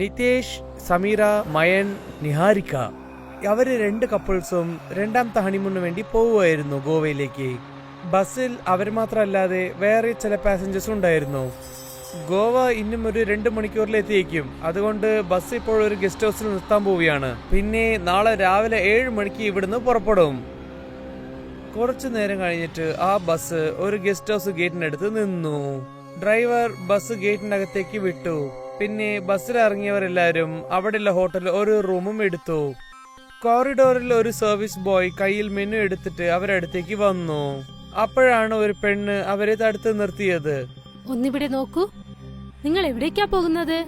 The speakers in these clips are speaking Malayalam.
നിതേഷ്, സമീറ, മയൻ, നിഹാരിക അവര് 2 കപ്പിൾസും രണ്ടാമത്തെ ഹണിമൂണിന് വേണ്ടി പോവുമായിരുന്നു ഗോവയിലേക്ക്. ബസ്സിൽ അവർ മാത്രമല്ലാതെ വേറെ ചില പാസഞ്ചേഴ്സും ഉണ്ടായിരുന്നു. ഗോവ ഇന്നും ഒരു 2 മണിക്കൂറിൽ എത്തിയേക്കും. അതുകൊണ്ട് ബസ് ഇപ്പോൾ ഒരു ഗസ്റ്റ് ഹൗസിൽ നിർത്താൻ പോവുകയാണ്. പിന്നെ നാളെ രാവിലെ 7 മണിക്ക് ഇവിടുന്ന് പുറപ്പെടും. കുറച്ചു നേരം കഴിഞ്ഞിട്ട് ആ ബസ് ഒരു ഗസ്റ്റ് ഹൗസ് ഗേറ്റിനടുത്ത് നിന്നു. ഡ്രൈവർ ബസ് ഗേറ്റിനകത്തേക്ക് വിട്ടു. പിന്നെ ബസ്സിൽ ഇറങ്ങിയവരെല്ലാരും അവിടെയുള്ള ഹോട്ടലിൽ ഒരു റൂമും എടുത്തു. കോറിഡോറിൽ ഒരു സർവീസ് ബോയ് കയ്യിൽ മെനു എടുത്തിട്ട് അവരടുത്തേക്ക് വന്നു. അപ്പോഴാണ് ഒരു പെണ്ണ് അവരെ തടുത്ത് നിർത്തിയത്. ഒന്നിവിടെ നോക്കൂ, നിങ്ങൾ എവിടേക്കാ പോകുന്നത്?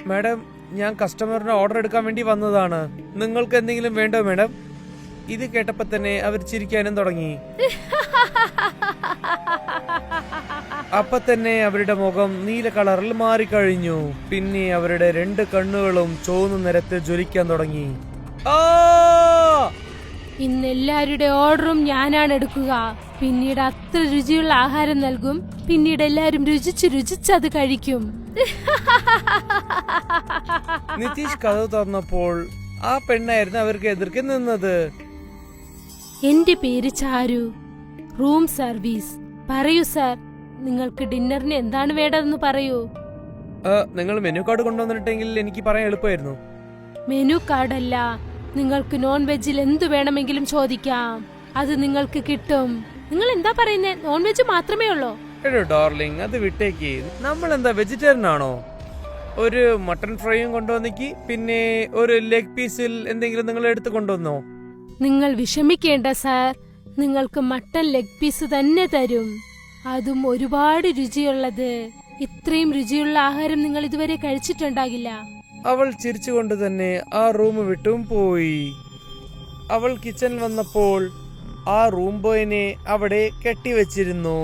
മാഡം, ഞാൻ കസ്റ്റമറിന് ഓർഡർ എടുക്കാൻ വേണ്ടി വന്നതാണ്. നിങ്ങൾക്ക് എന്തെങ്കിലും വേണ്ടോ മാഡം? ഇത് കേട്ടപ്പോ തന്നെ അവർ ചിരിക്കാനും തുടങ്ങി. അപ്പൊ തന്നെ അവരുടെ മുഖം നീല കളറിൽ മാറിക്കഴിഞ്ഞു. പിന്നെ അവരുടെ 2 കണ്ണുകളും ചുവന്ന നിറത്തിൽ ജ്വലിക്കാൻ തുടങ്ങി. ഇന്ന് എല്ലാവരുടെ ഓർഡറും ഞാനാണ് എടുക്കുക. പിന്നീട് അത്ര രുചിയുള്ള ആഹാരം നൽകും. പിന്നീട് എല്ലാരും രുചിച്ചത് കഴിക്കും. നിതീഷ് കഥ തുറന്നപ്പോൾ ആ പെണ്ണായിരുന്നു അവർക്ക് എതിർക്കെ നിന്നത്. എന്റെ പേര് ചാരു, റൂം സർവീസ്. പറയൂ സാർ, നിങ്ങൾക്ക് ഡിന്നറിന് എന്താണ് വേണ്ടതെന്ന് പറയൂ. നിങ്ങൾ മെനു കാർഡ് കൊണ്ടുവന്നിട്ടെങ്കിൽ എനിക്ക് പറയാൻ എളുപ്പമായിരുന്നു. മെനു കാർഡല്ല, നിങ്ങൾക്ക് നോൺ വെജിൽ എന്തു വേണമെങ്കിലും ചോദിക്കാം. അത് നിങ്ങൾക്ക് കിട്ടും. നിങ്ങൾ എന്താ പറയുന്നത്? നോൺ വെജ് മാത്രമേ ഉള്ളൂ? എടോ ഡാർലിംഗ്, അത് വിട്ടേക്ക്. നമ്മൾ എന്താ വെജിറ്റേറിയൻ ആണോ? ഒരു മട്ടൺ ഫ്രൈയും കൊണ്ടുവന്നിക്ക്. പിന്നെ ഒരു ലെഗ് പീസിൽ എന്തെങ്കിലും നിങ്ങൾ എടുത്ത് കൊണ്ടുവന്നോ? നിങ്ങൾ വിഷമിക്കേണ്ട സാർ, നിങ്ങൾക്ക് മട്ടൺ ലെഗ് പീസ് തന്നെ തരും. അതും ഒരുപാട് രുചിയുള്ളത്. ഇത്രയും രുചിയുള്ള ആഹാരം നിങ്ങൾ ഇതുവരെ കഴിച്ചിട്ടുണ്ടാകില്ല. അവൾ ചിരിച്ചുകൊണ്ട് തന്നെ ആ റൂം വിട്ടും പോയി. അവൾ കിച്ചണിൽ വന്നപ്പോൾ ആ റൂം ബോയിനെ അവിടെ കെട്ടിവെച്ചിരുന്നു.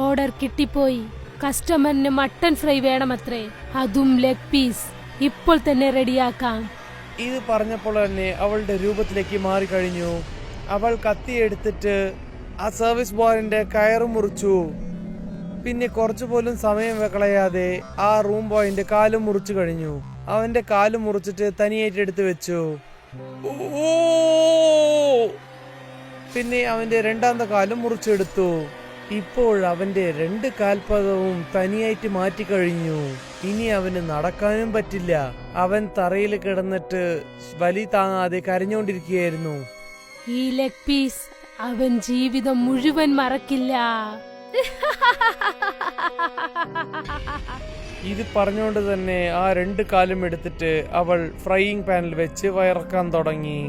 ഓർഡർ കിട്ടിപ്പോയി. കസ്റ്റമറിന് മട്ടൺ ഫ്രൈ വേണമത്രേ, അതും ലെഗ് പീസ്. ഇപ്പോൾ തന്നെ റെഡിയാക്കാം. ഇത് പറഞ്ഞപ്പോൾ തന്നെ അവളുടെ രൂപത്തിലേക്ക് മാറിക്കഴിഞ്ഞു. അവൾ കത്തിയെടുത്തിട്ട് ആ സർവീസ് ബോയിന്റെ കയറ് മുറിച്ചു. പിന്നെ കുറച്ചുപോലും സമയം കളയാതെ ആ റൂം ബോയിന്റെ കാലും മുറിച്ചു കഴിഞ്ഞു. അവന്റെ കാല് മുറിച്ചിട്ട് തനിയായിട്ട് എടുത്തു വെച്ചു. പിന്നെ അവന്റെ രണ്ടാമത്തെ കാലും മുറിച്ചെടുത്തു. ഇപ്പോൾ അവന്റെ 2 കാൽപാദവും തനിയായിട്ട് മാറ്റിക്കഴിഞ്ഞു. ഇനി അവന് നടക്കാനും പറ്റില്ല. അവൻ തറയിൽ കിടന്നിട്ട് വലി താങ്ങാതെ കരഞ്ഞുകൊണ്ടിരിക്കുകയായിരുന്നു. ഈ ലെഗ് പീസ് അവൻ ജീവിതം മുഴുവൻ മറക്കില്ല. ഇത് പറഞ്ഞുകൊണ്ട് തന്നെ ആ 2 കാലും എടുത്തിട്ട് അവൾ ഫ്രൈയിങ് പാനിൽ വെച്ച് വയറക്കാൻ തുടങ്ങി.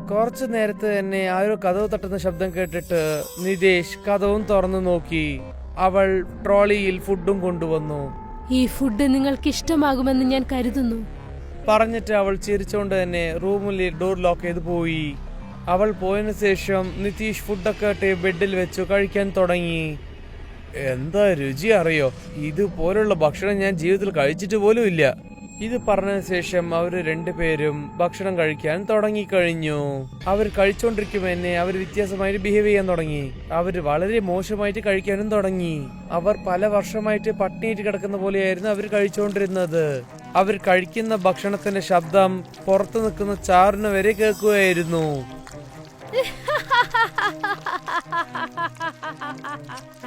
കുറച്ചു നേരത്തെ തന്നെ ആ ഒരു കതവ് തട്ടുന്ന ശബ്ദം കേട്ടിട്ട് നിതേഷ് കതവും തുറന്നു നോക്കി. അവൾ ട്രോളിയിൽ ഫുഡും കൊണ്ടുവന്നു. ഈ ഫുഡ് നിങ്ങൾക്ക് ഇഷ്ടമാകുമെന്ന് ഞാൻ കരുതുന്നു. പറഞ്ഞിട്ട് അവൾ ചിരിച്ചുകൊണ്ട് തന്നെ റൂമിൽ ഡോർ ലോക്ക് ചെയ്ത് പോയി. അവൾ പോയതിനു ശേഷം നിതീഷ് ഫുഡൊക്കെ ബെഡിൽ വെച്ചു കഴിക്കാൻ തുടങ്ങി. എന്താ രുചി അറിയോ? ഇതുപോലുള്ള ഭക്ഷണം ഞാൻ ജീവിതത്തിൽ കഴിച്ചിട്ട് പോലും ഇല്ല. ഇത് പറഞ്ഞതിന് ശേഷം അവര് 2 പേരും ഭക്ഷണം കഴിക്കാൻ തുടങ്ങിക്കഴിഞ്ഞു. അവർ കഴിച്ചോണ്ടിരിക്കുമെന്നെ അവർ വ്യത്യാസമായിട്ട് ബിഹേവ് ചെയ്യാൻ തുടങ്ങി. അവര് വളരെ മോശമായിട്ട് കഴിക്കാനും തുടങ്ങി. അവർ പല വർഷമായിട്ട് പട്ടിണിയിട്ട് കിടക്കുന്ന പോലെയായിരുന്നു അവർ കഴിച്ചുകൊണ്ടിരുന്നത്. അവർ കഴിക്കുന്ന ഭക്ഷണത്തിന്റെ ശബ്ദം പുറത്തു നിൽക്കുന്ന ചാറിന് വരെ കേൾക്കുകയായിരുന്നു.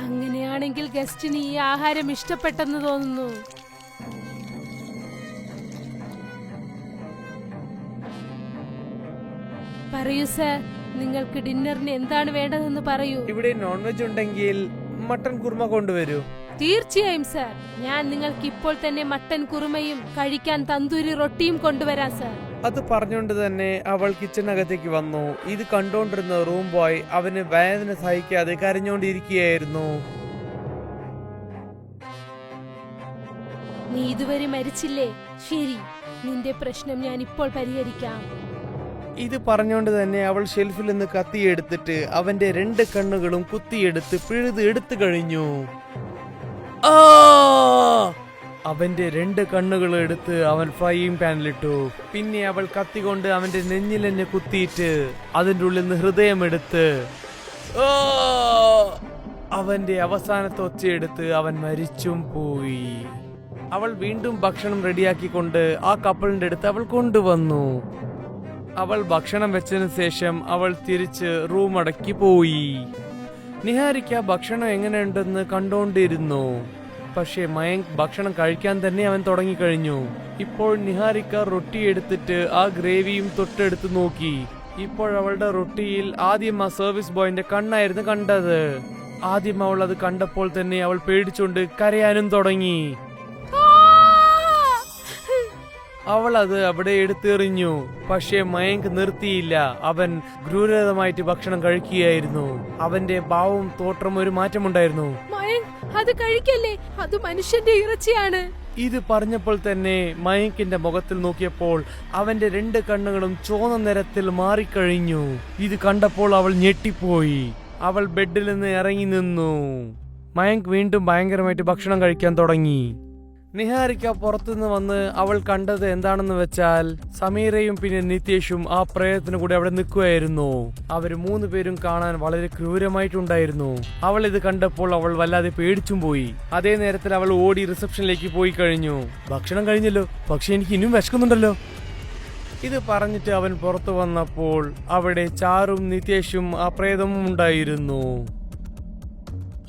അങ്ങനെയാണെങ്കിൽ ഗസ്റ്റിന് ഈ ആഹാരം ഇഷ്ടപ്പെട്ടെന്ന് തോന്നുന്നു. പറയൂ സർ, നിങ്ങൾക്ക് ഡിന്നറിന് എന്താണ് വേണ്ടതെന്ന് പറയൂ. ഇവിടെ നോൺ വെജ് ഉണ്ടെങ്കിൽ മട്ടൺ കുർമ കൊണ്ടുവരൂ. തീർച്ചയായും സർ, ഞാൻ നിങ്ങൾക്ക് ഇപ്പോൾ തന്നെ മട്ടൻ കുറുമയും കഴിക്കാൻ തന്തൂരി റൊട്ടിയും കൊണ്ടുവരാം സർ. അത് പറഞ്ഞുകൊണ്ട് തന്നെ അവൾ കിച്ചണകത്തേക്ക് വന്നു. ഇത് കണ്ടോണ്ടിരുന്ന റൂം ബോയ് അവന് വേദന സഹിക്കാതെ കരഞ്ഞോണ്ടിരിക്കുകയായിരുന്നു. നീ ഇതുവരെ മരിച്ചില്ലേ? ശരി, നിന്റെ പ്രശ്നം ഞാൻ ഇപ്പോൾ പരിഹരിക്കാം. ഇത് പറഞ്ഞുകൊണ്ട് തന്നെ അവൾ ഷെൽഫിൽ നിന്ന് കത്തിയെടുത്തിട്ട് അവന്റെ 2 കണ്ണുകളും കുത്തിയെടുത്ത് പിഴുത് എടുത്തു കഴിഞ്ഞു. അവന്റെ 2 കണ്ണുകൾ എടുത്ത് അവൻ ഫ്രൈയിങ് പാനിലിട്ടു. പിന്നെ അവൾ കത്തികൊണ്ട് അവന്റെ നെഞ്ഞിൽ തന്നെ കുത്തിയിട്ട് അതിന്റെ ഉള്ളിൽ നിന്ന് ഹൃദയം എടുത്ത് അവന്റെ അവസാനത്തെ ഒച്ചയെടുത്ത് അവൻ മരിച്ചും പോയി. അവൾ വീണ്ടും ഭക്ഷണം റെഡിയാക്കിക്കൊണ്ട് ആ കപ്പിളിന്റെ അടുത്ത് അവൾ കൊണ്ടുവന്നു. അവൾ ഭക്ഷണം വെച്ചതിന് ശേഷം അവൾ തിരിച്ച് റൂം അടക്കി പോയി. നിഹാരിക്ക ഭക്ഷണം എങ്ങനെയുണ്ടെന്ന് കണ്ടോണ്ടിരുന്നു. പക്ഷെ മയങ്ക് ഭക്ഷണം കഴിക്കാൻ തന്നെ അവൻ തുടങ്ങിക്കഴിഞ്ഞു. ഇപ്പോൾ നിഹാരിക്ക റൊട്ടി എടുത്തിട്ട് ആ ഗ്രേവിയും തൊട്ടെടുത്ത് നോക്കി. ഇപ്പോൾ അവളുടെ റൊട്ടിയിൽ ആദ്യം ആ സർവീസ് ബോയിന്റെ കണ്ണായിരുന്നു കണ്ടത്. ആദ്യം അവൾ അത് കണ്ടപ്പോൾ തന്നെ അവൾ പേടിച്ചുകൊണ്ട് കരയാനും തുടങ്ങി. അവൾ അത് അവിടെ എടുത്തെറിഞ്ഞു. പക്ഷേ മയങ്ക് നിർത്തിയില്ല. അവൻ ക്രൂരമായിട്ട് ഭക്ഷണം കഴിക്കുകയായിരുന്നു. അവന്റെ ഭാവവും തോട്ടം ഒരു മാറ്റമുണ്ടായിരുന്നു. അത് കഴിക്കല്ലേ, അത് മനുഷ്യന്റെ ഇറച്ചിയാണ്. ഇത് പറഞ്ഞപ്പോൾ തന്നെ മയങ്കിന്റെ മുഖത്തിൽ നോക്കിയപ്പോൾ അവന്റെ 2 കണ്ണുകളും ചുവന്ന നിറത്തിൽ മാറിക്കഴിഞ്ഞു. ഇത് കണ്ടപ്പോൾ അവൾ ഞെട്ടിപ്പോയി. അവൾ ബെഡിൽ നിന്ന് ഇറങ്ങി നിന്നു. മയങ്ക് വീണ്ടും ഭയങ്കരമായിട്ട് ഭക്ഷണം കഴിക്കാൻ തുടങ്ങി. നിഹാരിക്ക പുറത്തുനിന്ന് വന്ന് അവൾ കണ്ടത് എന്താണെന്ന് വെച്ചാൽ സമീറയും പിന്നെ നിതേഷും ആ പ്രേതത്തിന് കൂടെ അവിടെ നിൽക്കുകയായിരുന്നു. അവര് 3 പേരും കാണാൻ വളരെ ക്രൂരമായിട്ടുണ്ടായിരുന്നു. അവൾ ഇത് കണ്ടപ്പോൾ അവൾ വല്ലാതെ പേടിച്ചും പോയി. അതേ നേരത്തിൽ അവൾ ഓടി റിസപ്ഷനിലേക്ക് പോയി കഴിഞ്ഞു. ഭക്ഷണം കഴിഞ്ഞല്ലോ, പക്ഷെ എനിക്ക് ഇനിയും വിശക്കുന്നുണ്ടല്ലോ. ഇത് പറഞ്ഞിട്ട് അവൻ പുറത്തു വന്നപ്പോൾ അവിടെ ചാറും നിതേഷും ആ പ്രേതവും ഉണ്ടായിരുന്നു.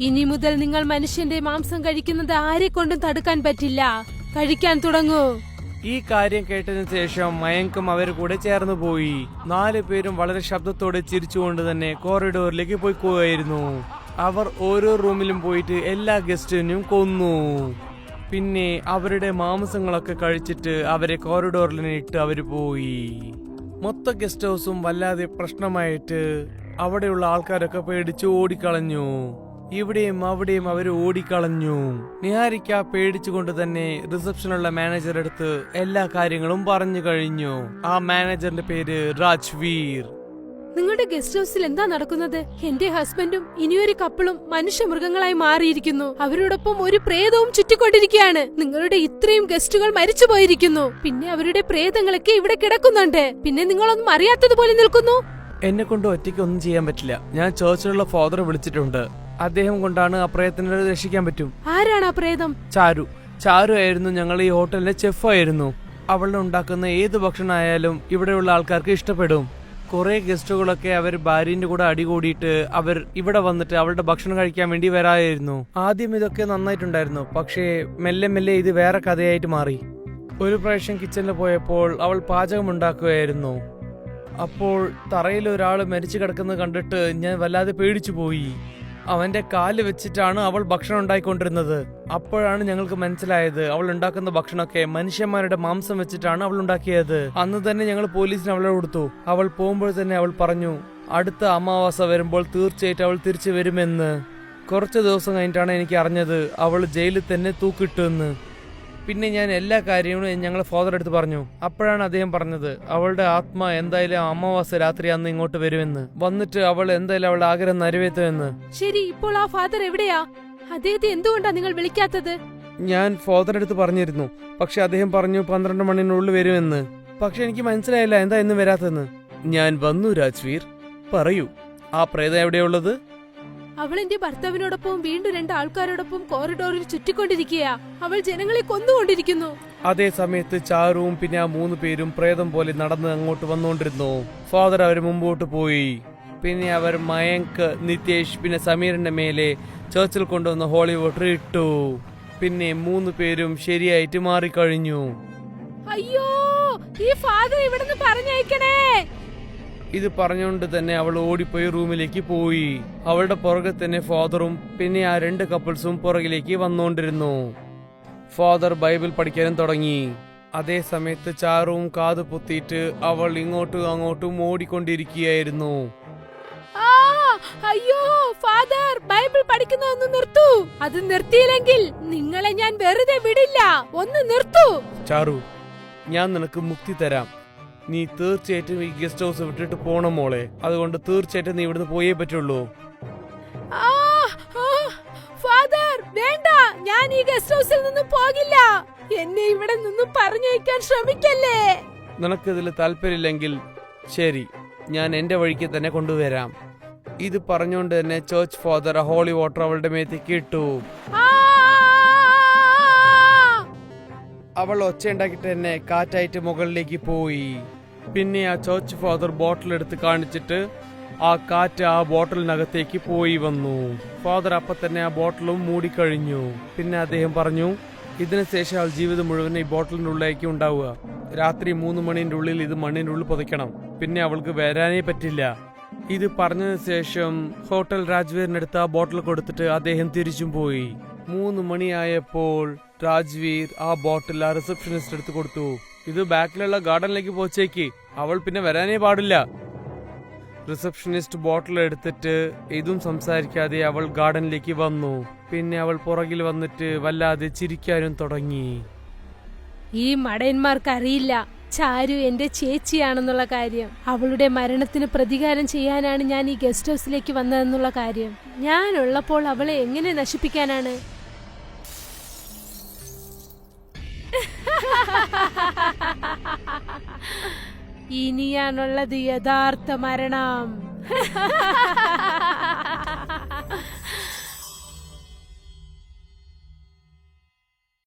ഇനി മുതൽ നിങ്ങൾ മനുഷ്യന്റെ മാംസം കഴിക്കുന്നത് ആരെ കൊണ്ടും തടുക്കാൻ പറ്റില്ല. കഴിക്കാൻ തുടങ്ങൂ. ഈ കാര്യം കേട്ടതിനു ശേഷം മയങ്കും അവർ കൂടെ ചേർന്നു പോയി. 4 പേരും വളരെ ശബ്ദത്തോടെ ചിരിച്ചുകൊണ്ട് തന്നെ കോറിഡോറിലേക്ക് പോയിക്കുകയായിരുന്നു. അവർ ഓരോ റൂമിലും പോയിട്ട് എല്ലാ ഗസ്റ്റിനും കൊന്നു. പിന്നെ അവരുടെ മാംസങ്ങളൊക്കെ കഴിച്ചിട്ട് അവരെ കോറിഡോറിലിട്ട് അവര് പോയി. മൊത്ത ഗസ്റ്റ് ഹൗസും വല്ലാതെ പ്രശ്നമായിട്ട് അവിടെയുള്ള ആൾക്കാരൊക്കെ പേടിച്ച് ഓടിക്കളഞ്ഞു. ഇവിടെയും അവിടെയും അവർ ഓടിക്കളഞ്ഞു. നിഹാരിക്ക പേടിച്ചുകൊണ്ട് തന്നെ റിസപ്ഷനുള്ള മാനേജർ അടുത്ത് എല്ലാ കാര്യങ്ങളും പറഞ്ഞു കഴിഞ്ഞു. ആ മാനേജറിന്റെ പേര് രാജ്വീർ. നിങ്ങളുടെ ഗസ്റ്റ് ഹൗസിൽ എന്താ നടക്കുന്നത്? എന്റെ ഹസ്ബൻഡും ഇനിയൊരു കപ്പിളും മനുഷ്യമൃഗങ്ങളായി മാറിയിരിക്കുന്നു. അവരോടൊപ്പം ഒരു പ്രേതവും ചുറ്റിക്കൊണ്ടിരിക്കുകയാണ്. നിങ്ങളുടെ ഇത്രയും ഗസ്റ്റുകൾ മരിച്ചു പോയിരിക്കുന്നു. പിന്നെ അവരുടെ പ്രേതങ്ങളൊക്കെ ഇവിടെ കിടക്കുന്നുണ്ട്. പിന്നെ നിങ്ങളൊന്നും അറിയാത്തതുപോലെ നിൽക്കുന്നു. എന്നെ കൊണ്ട് ഒറ്റയ്ക്ക് ഒന്നും ചെയ്യാൻ പറ്റില്ല. ഞാൻ ചേർച്ചിലുള്ള ഫാദറെ വിളിച്ചിട്ടുണ്ട്. അദ്ദേഹം കൊണ്ടാണ് ആ പ്രേതത്തിനെ രക്ഷിക്കാൻ പറ്റും. ആരാണ് ആ പ്രേതം? ചാരു ആയിരുന്നു ഞങ്ങൾ ഈ ഹോട്ടലിലെ ചെഫായിരുന്നു. അവളുടെ ഉണ്ടാക്കുന്ന ഏത് ഭക്ഷണമായാലും ഇവിടെയുള്ള ആൾക്കാർക്ക് ഇഷ്ടപ്പെടും. കുറെ ഗസ്റ്റുകളൊക്കെ അവർ ഭാര്യന്റെ കൂടെ അടികൂടിയിട്ട് അവർ ഇവിടെ വന്നിട്ട് അവളുടെ ഭക്ഷണം കഴിക്കാൻ വേണ്ടി വരായിരുന്നു. ആദ്യം ഇതൊക്കെ നന്നായിട്ടുണ്ടായിരുന്നു. പക്ഷേ മെല്ലെ മെല്ലെ ഇത് വേറെ കഥയായിട്ട് മാറി. ഒരു പ്രാവശ്യം കിച്ചണിൽ പോയപ്പോൾ അവൾ പാചകം ഉണ്ടാക്കുകയായിരുന്നു. അപ്പോൾ തറയിൽ ഒരാൾ മരിച്ചു കിടക്കുന്നത് കണ്ടിട്ട് ഞാൻ വല്ലാതെ പേടിച്ചു പോയി. അവന്റെ കാല് വെച്ചിട്ടാണ് അവൾ ഭക്ഷണം ഉണ്ടായിക്കൊണ്ടിരുന്നത്. അപ്പോഴാണ് ഞങ്ങൾക്ക് മനസ്സിലായത് അവൾ ഉണ്ടാക്കുന്ന ഭക്ഷണമൊക്കെ മനുഷ്യന്മാരുടെ മാംസം വെച്ചിട്ടാണ് അവൾ ഉണ്ടാക്കിയത്. അന്ന് തന്നെ ഞങ്ങൾ പോലീസിന് അവളെ കൊടുത്തു. അവൾ പോകുമ്പോൾ തന്നെ അവൾ പറഞ്ഞു അടുത്ത അമാവാസ വരുമ്പോൾ തീർച്ചയായിട്ടും അവൾ തിരിച്ചു വരുമെന്ന്. കുറച്ച് ദിവസം കഴിഞ്ഞിട്ടാണ് എനിക്ക് അറിഞ്ഞത് അവൾ ജയിലിൽ തന്നെ തൂക്കിട്ടുവെന്ന്. പിന്നെ ഞാൻ എല്ലാ കാര്യങ്ങളും ഞങ്ങളെ ഫാദർ അടുത്ത് പറഞ്ഞു. അപ്പോഴാണ് അദ്ദേഹം പറഞ്ഞത് അവളുടെ ആത്മ എന്തായാലും അമാവാസ രാത്രി അന്ന് ഇങ്ങോട്ട് വരുമെന്ന്. വന്നിട്ട് അവൾ എന്തായാലും അവളുടെ ആഗ്രഹം നിറവേറ്റുമെന്ന്. ശരി, ഇപ്പോൾ ആ ഫാദർ എവിടെയാ? അദ്ദേഹത്തെ എന്തുകൊണ്ടാ നിങ്ങൾ വിളിക്കാത്തത്? ഞാൻ ഫാദർ അടുത്ത് പറഞ്ഞിരുന്നു. പക്ഷെ അദ്ദേഹം പറഞ്ഞു 12 മണിനുള്ളിൽ വരുമെന്ന്. പക്ഷെ എനിക്ക് മനസ്സിലായില്ല എന്താ ഇന്ന് വരാത്തെന്ന്. ഞാൻ വന്നു രാജ്വീർ, പറയൂ ആ പ്രേതം എവിടെയുള്ളത്? അവൾ എന്റെ ഭർത്താവിനോടൊപ്പം വീണ്ടും 2 ആൾക്കാരോടൊപ്പം കോറിഡോറിൽ ചുറ്റിക്കൊണ്ടിരിക്കുക. അവൾ ജനങ്ങളെ കൊന്നുകൊണ്ടിരിക്കുന്നു. അതേ സമയത്ത് ചാരുവും പിന്നെ ആ 3 പേരും പ്രേതം പോലെ നടന്ന് അങ്ങോട്ട് വന്നുകൊണ്ടിരുന്നു. ഫാദർ അവർ മുമ്പോട്ട് പോയി. പിന്നെ അവർ മയങ്ക്, നിതേഷ് പിന്നെ സമീറിന്റെ മേലെ ചേർച്ചിൽ കൊണ്ടുവന്ന ഹോളി വാട്ടർ ഇട്ടു. പിന്നെ 3 പേരും ശരിയായിട്ട് മാറിക്കഴിഞ്ഞു. അയ്യോ, ഈ ഫാദർ ഇവിടുന്ന് പറഞ്ഞയക്കണേ. ഇത് പറഞ്ഞുകൊണ്ട് തന്നെ അവൾ ഓടിപ്പോയി റൂമിലേക്ക് പോയി. അവളുടെ പുറകെ തന്നെ ഫാദറും പിന്നെ ആ 2 കപ്പിൾസും പുറകിലേക്ക് വന്നുകൊണ്ടിരുന്നു. ഫാദർ ബൈബിൾ പഠിക്കാനും തുടങ്ങി. അതേ സമയത്ത് ചാറുവും കാത് പൊത്തിയിട്ട് അവൾ ഇങ്ങോട്ടും അങ്ങോട്ടും ഓടിക്കൊണ്ടിരിക്കുകയായിരുന്നു. അയ്യോ ഫാദർ, ബൈബിൾ പഠിക്കുന്നതൊന്ന് നിർത്തൂ. അത് നിർത്തിയില്ലെങ്കിൽ നിങ്ങളെ ഞാൻ വെറുതെ വിടില്ല. ഒന്ന് നിർത്തൂ. ചാറു, ഞാൻ നിനക്ക് മുക്തി തരാം. നീ തീർച്ചയായിട്ടും ഈ ഗസ്റ്റ് ഹൗസ് വിട്ടിട്ട് പോണം മോളെ. അതുകൊണ്ട് തീർച്ചയായിട്ടും നീ ഇവിടുന്ന് പോയേ പറ്റുള്ളൂ. ഫാദർ വേണ്ട, ഞാൻ ഈ ഗസ്റ്റ് ഹൗസിൽ നിന്നും പോകില്ല. എന്നെ ഇവിടെ നിന്നും പറഞ്ഞയക്കാൻ ശ്രമിക്കല്ലേ. നിനക്കിതിൽ താല്പര്യമില്ലെങ്കിൽ ശരി, ഞാൻ എന്റെ വഴിക്ക് തന്നെ കൊണ്ടുവരാം. ഇത് പറഞ്ഞുകൊണ്ട് തന്നെ ചേർച്ച് ഫാദർ ഹോളി വാട്ടർ അവളുടെ മേത്തേക്ക് ഇട്ടു. അവൾ ഒച്ചയുണ്ടാക്കിട്ട് തന്നെ കാറ്റായിട്ട് മുകളിലേക്ക് പോയി. പിന്നെ ആ ചർച്ച് ഫാദർ ബോട്ടിൽ എടുത്ത് കാണിച്ചിട്ട് ആ കാറ്റ് ആ ബോട്ടിലിനകത്തേക്ക് പോയി വന്നു. ഫാദർ അപ്പൊ തന്നെ ആ ബോട്ടിലും മൂടിക്കഴിഞ്ഞു. പിന്നെ അദ്ദേഹം പറഞ്ഞു, ഇതിനുശേഷം അവൾ ജീവിതം മുഴുവൻ ഈ ബോട്ടിലിന്റെ ഉള്ളിലേക്ക് ഉണ്ടാവുക. രാത്രി 3 മണിന്റെ ഉള്ളിൽ ഇത് മണ്ണിന്റെ ഉള്ളിൽ പുതയ്ക്കണം. പിന്നെ അവൾക്ക് വരാനേ പറ്റില്ല. ഇത് പറഞ്ഞതിന് ശേഷം ഹോട്ടൽ രാജ്വീറിനടുത്ത് ആ ബോട്ടിൽ കൊടുത്തിട്ട് അദ്ദേഹം തിരിച്ചും പോയി. 3 മണിയായപ്പോൾ രാജ്വീർ ആ ബോട്ടിൽ ആ റിസപ്ഷനിസ്റ്റ് എടുത്ത് കൊടുത്തു. ഇത് ബാക്കിലുള്ള ഗാർഡനിലേക്ക് പോച്ചേക്ക്, അവൾ പിന്നെ വരാനേ പാടില്ല. റിസപ്ഷനിസ്റ്റ് ബോട്ടിൽ എടുത്തിട്ട് ഇതും സംസാരിക്കാതെ അവൾ ഗാർഡനിലേക്ക് വന്നു. പിന്നെ അവൾ പുറകിൽ വന്നിട്ട് വല്ലാതെ ചിരിക്കാനും തുടങ്ങി. ഈ മടയന്മാർക്ക് അറിയില്ല ചാരു എന്റെ ചേച്ചിയാണെന്നുള്ള കാര്യം. അവളുടെ മരണത്തിന് പ്രതികാരം ചെയ്യാനാണ് ഞാൻ ഈ ഗസ്റ്റ് ഹൗസിലേക്ക് വന്നതെന്നുള്ള കാര്യം. ഞാനുള്ളപ്പോൾ അവളെ എങ്ങനെ നശിപ്പിക്കാനാണ്? ഇനിയാണുള്ളത് യഥാർത്ഥ മരണം.